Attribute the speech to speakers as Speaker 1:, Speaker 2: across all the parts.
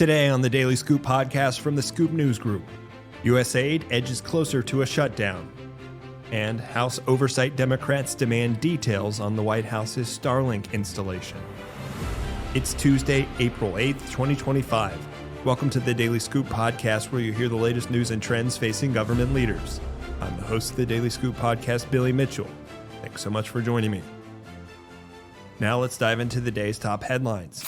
Speaker 1: Today on the Daily Scoop podcast from the Scoop News Group, USAID edges closer to a shutdown, and House Oversight Democrats demand details on the White House's Starlink installation. It's Tuesday, April 8th, 2025. Welcome to the Daily Scoop podcast, where you hear the latest news and trends facing government leaders. I'm the host of the Daily Scoop podcast, Billy Mitchell. Thanks so much for joining me. Now let's dive into the day's top headlines.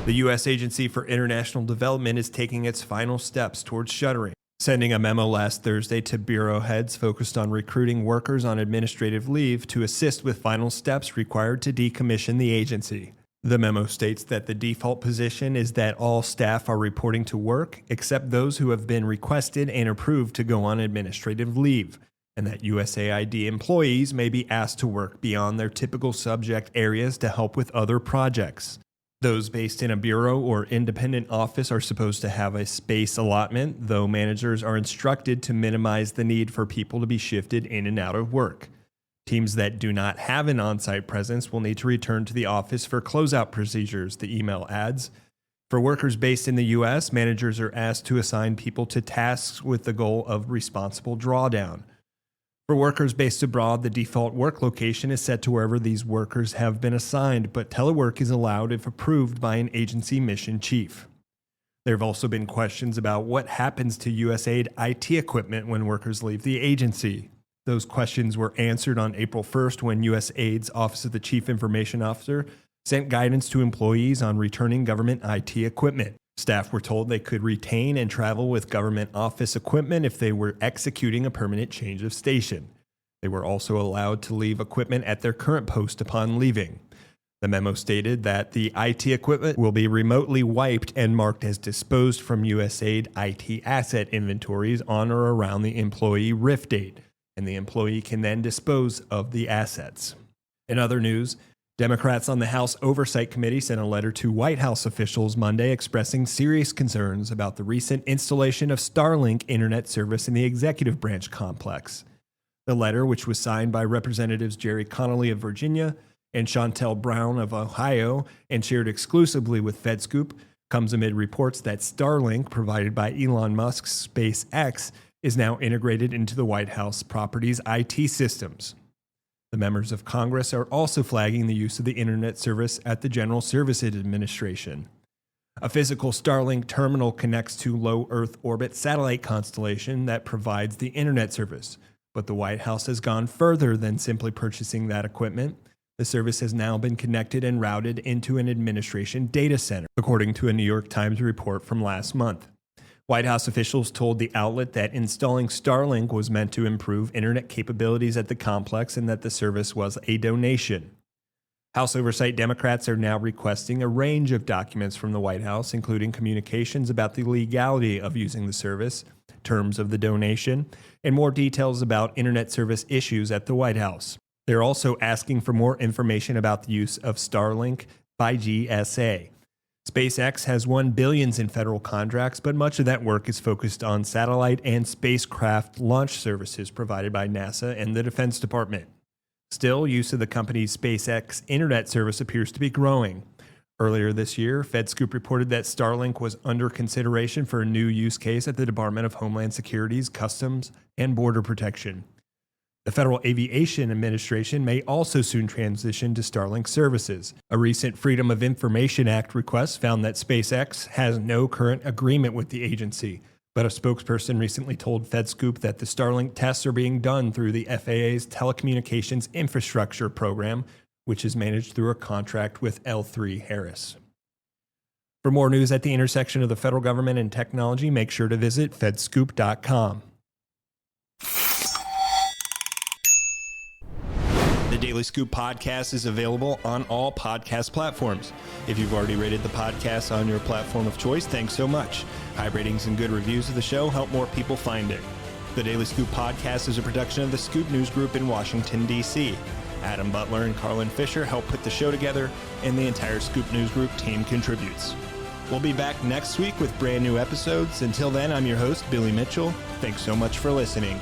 Speaker 1: The U.S. Agency for International Development is taking its final steps towards shuttering, sending a memo last Thursday to bureau heads focused on recruiting workers on administrative leave to assist with final steps required to decommission the agency. The memo states that the default position is that all staff are reporting to work except those who have been requested and approved to go on administrative leave, and that USAID employees may be asked to work beyond their typical subject areas to help with other projects. Those based in a bureau or independent office are supposed to have a space allotment, though managers are instructed to minimize the need for people to be shifted in and out of work. Teams that do not have an on-site presence will need to return to the office for closeout procedures, the email adds. For workers based in the U.S., managers are asked to assign people to tasks with the goal of responsible drawdown. For workers based abroad, the default work location is set to wherever these workers have been assigned, but telework is allowed if approved by an agency mission chief. There have also been questions about what happens to USAID IT equipment when workers leave the agency. Those questions were answered on April 1st when USAID's Office of the Chief Information Officer sent guidance to employees on returning government IT equipment. Staff were told they could retain and travel with government office equipment if they were executing a permanent change of station. They were also allowed to leave equipment at their current post upon leaving. The memo stated that the IT equipment will be remotely wiped and marked as disposed from USAID IT asset inventories on or around the employee RIF date, and the employee can then dispose of the assets. In other news, Democrats on the House Oversight Committee sent a letter to White House officials Monday expressing serious concerns about the recent installation of Starlink internet service in the executive branch complex. The letter, which was signed by Representatives Jerry Connolly of Virginia and Shontel Brown of Ohio and shared exclusively with FedScoop, comes amid reports that Starlink, provided by Elon Musk's SpaceX, is now integrated into the White House property's IT systems. The members of Congress are also flagging the use of the internet service at the General Services Administration. A physical Starlink terminal connects to low Earth orbit satellite constellation that provides the internet service, but the White House has gone further than simply purchasing that equipment. The service has now been connected and routed into an administration data center, according to a New York Times report from last month. White House officials told the outlet that installing Starlink was meant to improve internet capabilities at the complex and that the service was a donation. House Oversight Democrats are now requesting a range of documents from the White House, including communications about the legality of using the service, terms of the donation, and more details about internet service issues at the White House. They're also asking for more information about the use of Starlink by GSA. SpaceX has won billions in federal contracts, but much of that work is focused on satellite and spacecraft launch services provided by NASA and the Defense Department. Still, use of the company's SpaceX internet service appears to be growing. Earlier this year, FedScoop reported that Starlink was under consideration for a new use case at the Department of Homeland Security's Customs and Border Protection. The Federal Aviation Administration may also soon transition to Starlink services. A recent Freedom of Information Act request found that SpaceX has no current agreement with the agency, but a spokesperson recently told FedScoop that the Starlink tests are being done through the FAA's Telecommunications Infrastructure Program, which is managed through a contract with L3 Harris. For more news at the intersection of the federal government and technology, make sure to visit fedscoop.com. The Daily Scoop podcast is available on all podcast platforms. If you've already rated the podcast on your platform of choice, thanks so much. High ratings and good reviews of the show help more people find it. The Daily Scoop podcast is a production of the Scoop News Group in Washington, D.C. Adam Butler and Carlin Fisher help put the show together, and the entire Scoop News Group team contributes. We'll be back next week with brand new episodes. Until then, I'm your host, Billy Mitchell. Thanks so much for listening.